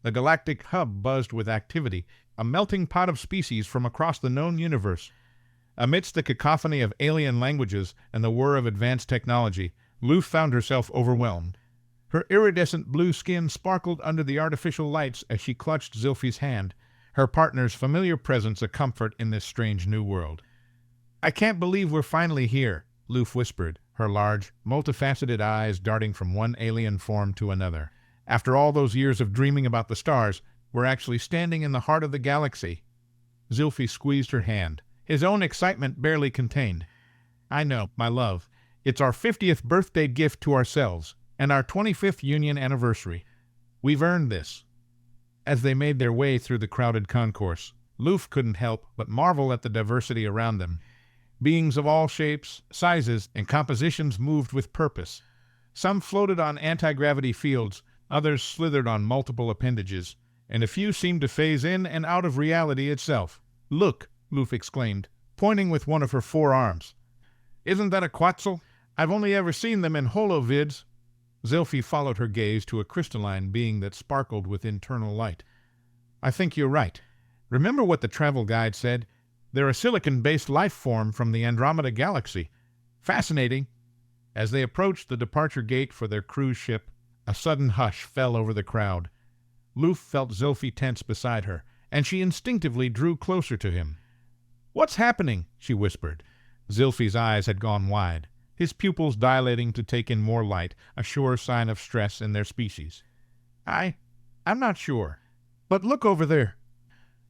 The galactic hub buzzed with activity, a melting pot of species from across the known universe. Amidst the cacophony of alien languages and the whir of advanced technology, Luf found herself overwhelmed. Her iridescent blue skin sparkled under the artificial lights as she clutched Sylphie's hand, her partner's familiar presence a comfort in this strange new world. "I can't believe we're finally here," Luf whispered, her large, multifaceted eyes darting from one alien form to another. "After all those years of dreaming about the stars, we're actually standing in the heart of the galaxy." Sylphie squeezed her hand, his own excitement barely contained. "I know, my love. It's our 50th birthday gift to ourselves, and our 25th union anniversary. We've earned this." As they made their way through the crowded concourse, Luf couldn't help but marvel at the diversity around them. Beings of all shapes, sizes, and compositions moved with purpose. Some floated on anti-gravity fields, others slithered on multiple appendages, and a few seemed to phase in and out of reality itself. "Look!" Luf exclaimed, pointing with one of her forearms. "Isn't that a quetzal? I've only ever seen them in holovids." Sylphie followed her gaze to a crystalline being that sparkled with internal light. "I think you're right. Remember what the travel guide said? They're a silicon-based life form from the Andromeda Galaxy. Fascinating." As they approached the departure gate for their cruise ship, a sudden hush fell over the crowd. Luf felt Sylphie tense beside her, and she instinctively drew closer to him. "What's happening?" she whispered. Sylphie's eyes had gone wide, his pupils dilating to take in more light, a sure sign of stress in their species. I'm not sure. But look over there."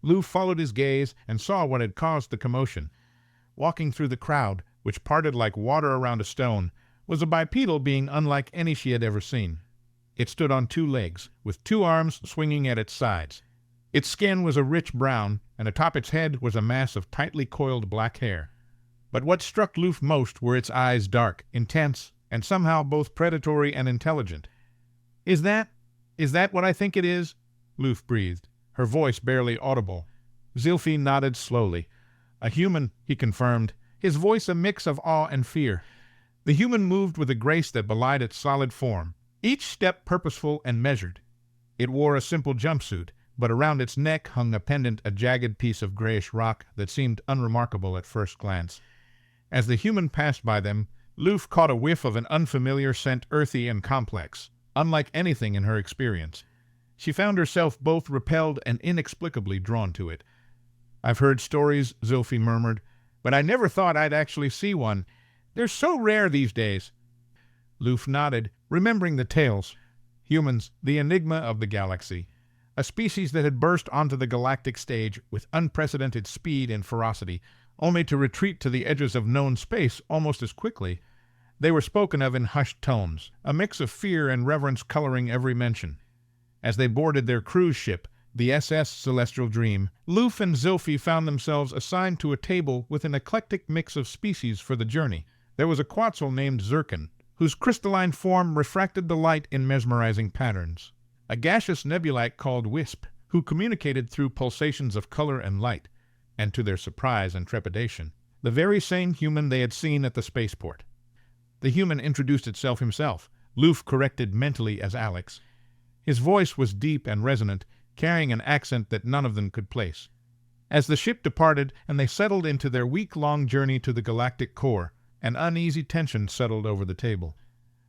Luf followed his gaze and saw what had caused the commotion. Walking through the crowd, which parted like water around a stone, was a bipedal being unlike any she had ever seen. It stood on two legs, with two arms swinging at its sides. Its skin was a rich brown, and atop its head was a mass of tightly coiled black hair. But what struck Luf most were its eyes, dark, intense, and somehow both predatory and intelligent. Is that what I think it is?" Luf breathed, her voice barely audible. Sylphie nodded slowly. "A human," he confirmed, his voice a mix of awe and fear. The human moved with a grace that belied its solid form, each step purposeful and measured. It wore a simple jumpsuit, but around its neck hung a pendant, a jagged piece of grayish rock that seemed unremarkable at first glance. As the human passed by them, Luf caught a whiff of an unfamiliar scent, earthy and complex, unlike anything in her experience. She found herself both repelled and inexplicably drawn to it. "I've heard stories," Sylphie murmured, "but I never thought I'd actually see one. They're so rare these days." Luf nodded, remembering the tales. Humans, the enigma of the galaxy. A species that had burst onto the galactic stage with unprecedented speed and ferocity, only to retreat to the edges of known space almost as quickly. They were spoken of in hushed tones, a mix of fear and reverence coloring every mention. As they boarded their cruise ship, the SS Celestial Dream, Luf and Sylphie found themselves assigned to a table with an eclectic mix of species for the journey. There was a quetzal named Zircon, whose crystalline form refracted the light in mesmerizing patterns. A gaseous nebulite called Wisp, who communicated through pulsations of color and light, and to their surprise and trepidation, the very same human they had seen at the spaceport. The human introduced itself himself, Luf corrected mentally as Alex. His voice was deep and resonant, carrying an accent that none of them could place. As the ship departed and they settled into their week-long journey to the galactic core, an uneasy tension settled over the table.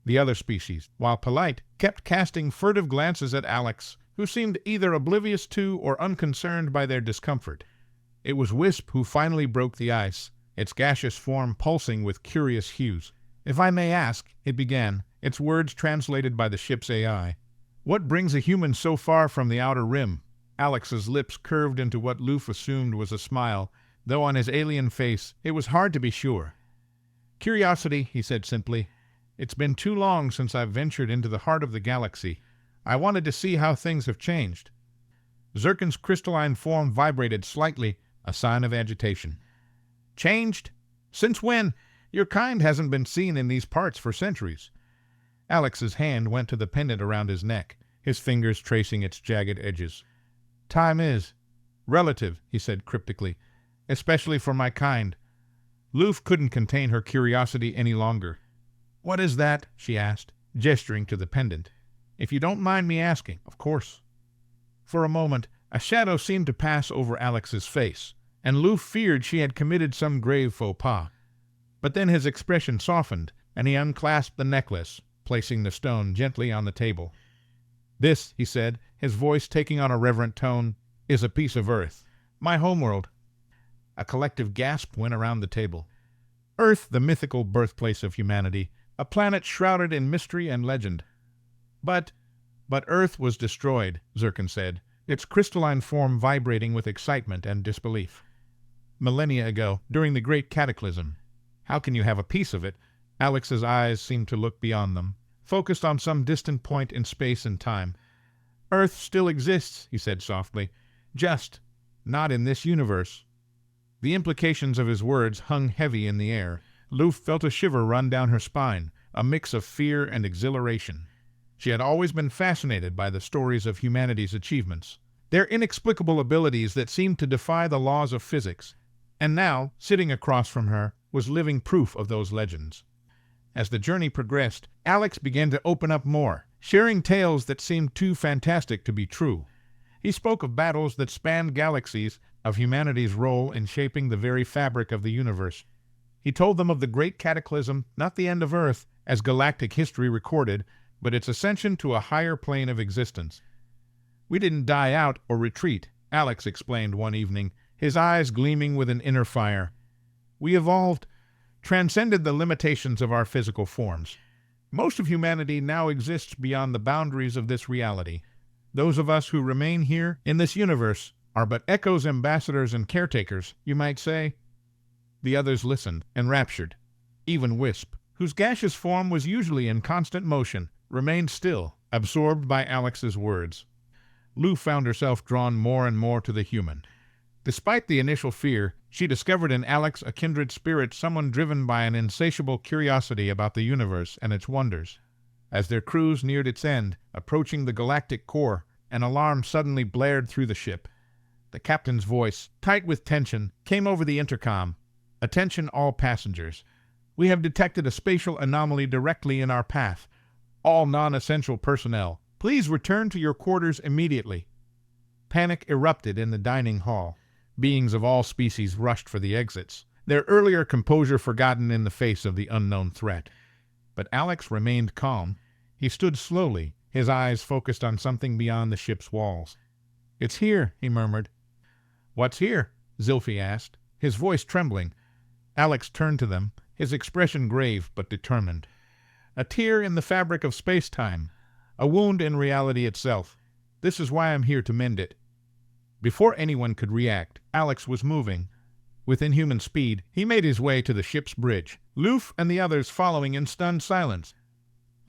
The other species, while polite, kept casting furtive glances at Alex, who seemed either oblivious to or unconcerned by their discomfort. It was Wisp who finally broke the ice, its gaseous form pulsing with curious hues. "If I may ask," it began, its words translated by the ship's AI, "what brings a human so far from the outer rim?" Alex's lips curved into what Luf assumed was a smile, though on his alien face it was hard to be sure. "Curiosity," he said simply. "It's been too long since I've ventured into the heart of the galaxy. I wanted to see how things have changed." Zircon's crystalline form vibrated slightly, a sign of agitation. "Changed? Since when? Your kind hasn't been seen in these parts for centuries." Alex's hand went to the pendant around his neck, his fingers tracing its jagged edges. "Time is relative," he said cryptically, "especially for my kind." Luf couldn't contain her curiosity any longer. "What is that?" she asked, gesturing to the pendant. "If you don't mind me asking, of course." For a moment, a shadow seemed to pass over Alex's face, and Lou feared she had committed some grave faux pas. But then his expression softened, and he unclasped the necklace, placing the stone gently on the table. "This," he said, his voice taking on a reverent tone, "is a piece of Earth. My homeworld." A collective gasp went around the table. Earth, the mythical birthplace of humanity, a planet shrouded in mystery and legend. But Earth was destroyed," Zircon said, its crystalline form vibrating with excitement and disbelief. "Millennia ago, during the Great Cataclysm. How can you have a piece of it?" Alex's eyes seemed to look beyond them, focused on some distant point in space and time. "Earth still exists," he said softly. "Just not in this universe." The implications of his words hung heavy in the air. Lou felt a shiver run down her spine, a mix of fear and exhilaration. She had always been fascinated by the stories of humanity's achievements, their inexplicable abilities that seemed to defy the laws of physics. And now, sitting across from her, was living proof of those legends. As the journey progressed, Alex began to open up more, sharing tales that seemed too fantastic to be true. He spoke of battles that spanned galaxies, of humanity's role in shaping the very fabric of the universe. He told them of the Great Cataclysm, not the end of Earth, as galactic history recorded, but its ascension to a higher plane of existence. "We didn't die out or retreat," Alex explained one evening, his eyes gleaming with an inner fire. "We evolved, transcended the limitations of our physical forms. Most of humanity now exists beyond the boundaries of this reality. Those of us who remain here, in this universe, are but Echo's ambassadors and caretakers, you might say." The others listened, enraptured. Even Wisp, whose gaseous form was usually in constant motion, remained still, absorbed by Alex's words. Lou found herself drawn more and more to the human. Despite the initial fear, she discovered in Alex a kindred spirit, someone driven by an insatiable curiosity about the universe and its wonders. As their cruise neared its end, approaching the galactic core, an alarm suddenly blared through the ship. The captain's voice, tight with tension, came over the intercom. "Attention all passengers. We have detected a spatial anomaly directly in our path. All non-essential personnel, please return to your quarters immediately." Panic erupted in the dining hall. Beings of all species rushed for the exits, their earlier composure forgotten in the face of the unknown threat. But Alex remained calm. He stood slowly, his eyes focused on something beyond the ship's walls. "It's here," he murmured. "What's here?" Scifi asked, his voice trembling. Alex turned to them, his expression grave but determined. "A tear in the fabric of space-time, a wound in reality itself. This is why I'm here to mend it." Before anyone could react, Alex was moving. With inhuman speed, he made his way to the ship's bridge, Loof and the others following in stunned silence.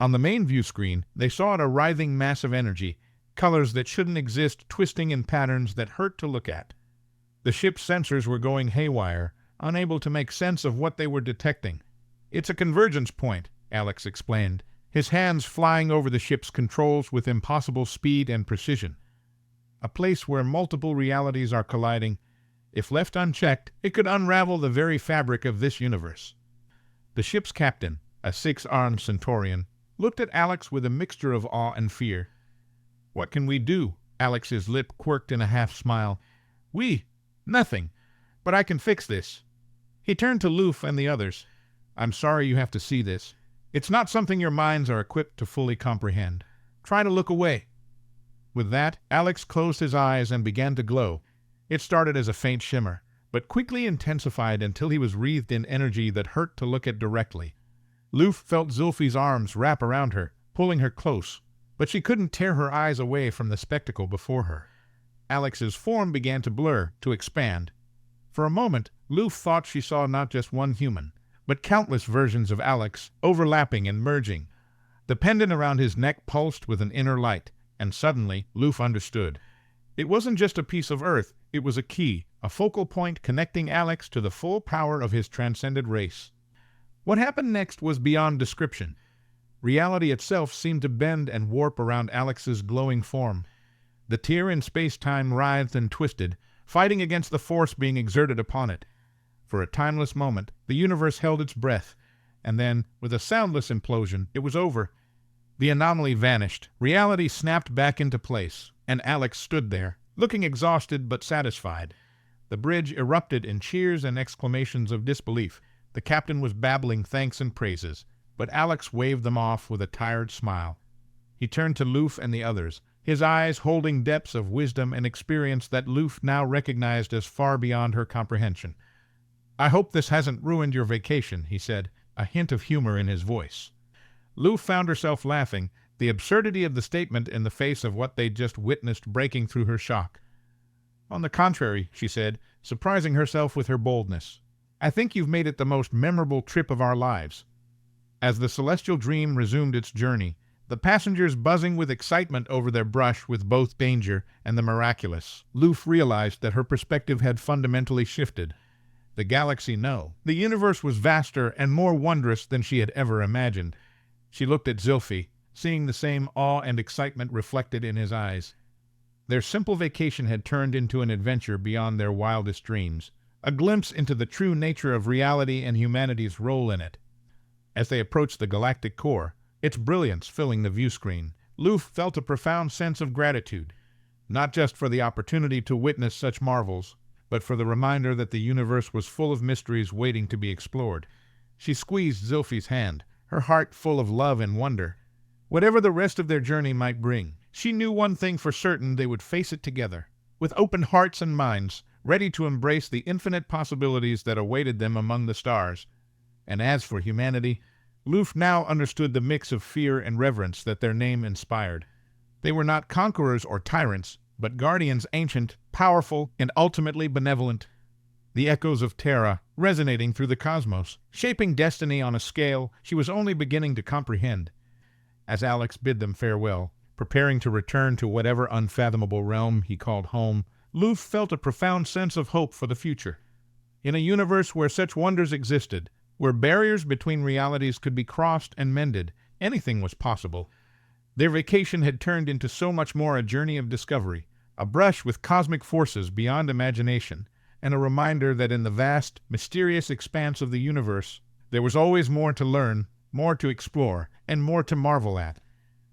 On the main view screen, they saw a writhing mass of energy, colors that shouldn't exist twisting in patterns that hurt to look at. The ship's sensors were going haywire, unable to make sense of what they were detecting. "It's a convergence point," Alex explained, his hands flying over the ship's controls with impossible speed and precision. "A place where multiple realities are colliding. If left unchecked, it could unravel the very fabric of this universe." The ship's captain, a six-armed Centaurian, looked at Alex with a mixture of awe and fear. "What can we do?" Alex's lip quirked in a half-smile. Nothing. But I can fix this." He turned to Loof and the others. "I'm sorry you have to see this. It's not something your minds are equipped to fully comprehend. Try to look away." With that, Alex closed his eyes and began to glow. It started as a faint shimmer, but quickly intensified until he was wreathed in energy that hurt to look at directly. Loof felt Zulfi's arms wrap around her, pulling her close, but she couldn't tear her eyes away from the spectacle before her. Alex's form began to blur, to expand. For a moment, Loof thought she saw not just one human, but countless versions of Alex, overlapping and merging. The pendant around his neck pulsed with an inner light, and suddenly Loof understood. It wasn't just a piece of Earth, it was a key, a focal point connecting Alex to the full power of his transcended race. What happened next was beyond description. Reality itself seemed to bend and warp around Alex's glowing form. The tear in space-time writhed and twisted, fighting against the force being exerted upon it. For a timeless moment, the universe held its breath, and then, with a soundless implosion, it was over. The anomaly vanished, reality snapped back into place, and Alex stood there, looking exhausted but satisfied. The bridge erupted in cheers and exclamations of disbelief. The captain was babbling thanks and praises, but Alex waved them off with a tired smile. He turned to Loof and the others, his eyes holding depths of wisdom and experience that Loof now recognized as far beyond her comprehension. "I hope this hasn't ruined your vacation," he said, a hint of humor in his voice. Loof found herself laughing, the absurdity of the statement in the face of what they'd just witnessed breaking through her shock. "On the contrary," she said, surprising herself with her boldness, "I think you've made it the most memorable trip of our lives." As the celestial dream resumed its journey, the passengers buzzing with excitement over their brush with both danger and the miraculous, Loof realized that her perspective had fundamentally shifted. The galaxy, no. The universe was vaster and more wondrous than she had ever imagined. She looked at Scifi, seeing the same awe and excitement reflected in his eyes. Their simple vacation had turned into an adventure beyond their wildest dreams, a glimpse into the true nature of reality and humanity's role in it. As they approached the galactic core, its brilliance filling the viewscreen, Loof felt a profound sense of gratitude, not just for the opportunity to witness such marvels, but for the reminder that the universe was full of mysteries waiting to be explored. She squeezed Sylphie's hand, her heart full of love and wonder. Whatever the rest of their journey might bring, she knew one thing for certain: they would face it together, with open hearts and minds, ready to embrace the infinite possibilities that awaited them among the stars. And as for humanity, Loof now understood the mix of fear and reverence that their name inspired. They were not conquerors or tyrants, but guardians ancient, powerful, and ultimately benevolent. The echoes of Terra resonating through the cosmos, shaping destiny on a scale she was only beginning to comprehend. As Alex bid them farewell, preparing to return to whatever unfathomable realm he called home, Loof felt a profound sense of hope for the future. In a universe where such wonders existed, where barriers between realities could be crossed and mended, anything was possible. Their vacation had turned into so much more a journey of discovery, a brush with cosmic forces beyond imagination, and a reminder that in the vast, mysterious expanse of the universe, there was always more to learn, more to explore, and more to marvel at.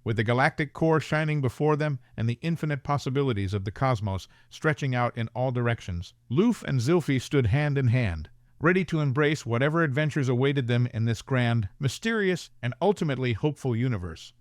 With the galactic core shining before them and the infinite possibilities of the cosmos stretching out in all directions, Loof and Sylphie stood hand in hand, ready to embrace whatever adventures awaited them in this grand, mysterious, and ultimately hopeful universe.